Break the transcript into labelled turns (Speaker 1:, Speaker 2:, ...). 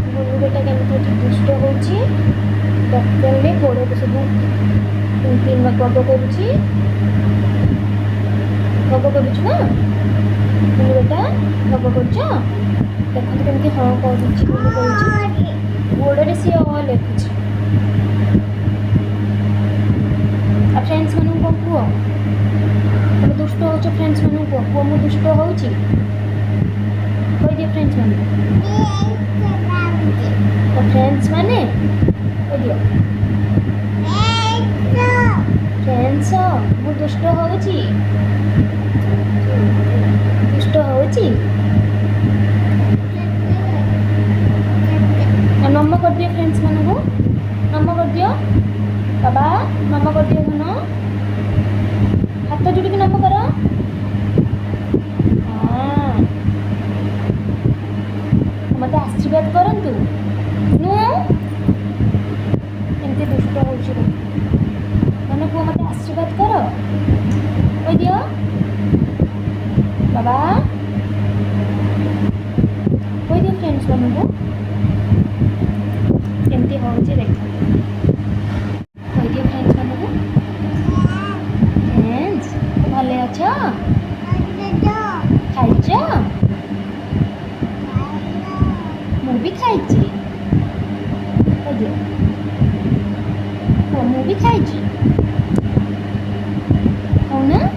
Speaker 1: ଗୁନୁ ବେଟା କେମିତି ଏଠି ଦୁଷ୍ଟ ହେଉଛି। ଡକ୍ଟରରେ ଗୋଡ଼ରେ ସବୁ ଗବ କରୁଛି। ଗବ କରୁଛୁ ନା ଗୁନୁ ବେଟା? ଗବ କରୁଛ? ଦେଖନ୍ତୁ କେମିତି ହଁ କରୁଛି ଗୁନୁ କରୁଛି। ଗୋଡ଼ରେ ସିଏ ଲେଖୁଛି। ଆଉ ଫ୍ରେଣ୍ଡସ୍ ମାନଙ୍କୁ କ'ଣ କୁହ? ତମେ ଦୁଷ୍ଟ ହେଉଛ, ଫ୍ରେଣ୍ଡସ୍ ମାନଙ୍କୁ କୁହ। କୁହ ମୁଁ ଦୁଷ୍ଟ ହେଉଛି। କହିଦିଅ ଫ୍ରେଣ୍ଡସ୍ ମାନଙ୍କୁ। ଫ୍ରେଣ୍ଡସ୍ ମାନେ କହିଦିଅ। ଫ୍ରେଣ୍ଡସ୍ ମୁଁ ଦୁଷ୍ଟ ହେଉଛି। ଦୁଷ୍ଟ ହେଉଛି। ନମ କରିଦିଅ ଫ୍ରେଣ୍ଡସ୍ ମାନଙ୍କୁ। ନମ କରିଦିଅ। ବାବା ନମ କରିଦିଅ। ଧନ ହାତ ଯୋଡ଼ିକି ନମ କର। ହଁ ମୋତେ ଆଶୀର୍ବାଦ କରନ୍ତୁ। ଏମିତି ଦୁଷ୍ଟ ହେଉଛି। ମାନେ କୁହ ମୋତେ ଆଶୀର୍ବାଦ କର। କହିଦିଅ ବାବା। କହିଦିଅ ଫ୍ରେଣ୍ଡସ୍ ମାନଙ୍କୁ କେମିତି ହେଉଛି ଦେଖ। କହିଦିଅ ଫ୍ରେଣ୍ଡସ୍ ମାନଙ୍କୁ। ଫ୍ରେଣ୍ଡସ୍ ଭଲ ଅଛ? ଖାଇଛ? ମୁଁ ବି ଖାଇଛି। କହିଦିଅ ମୁଁ ବି ଖାଇଛି।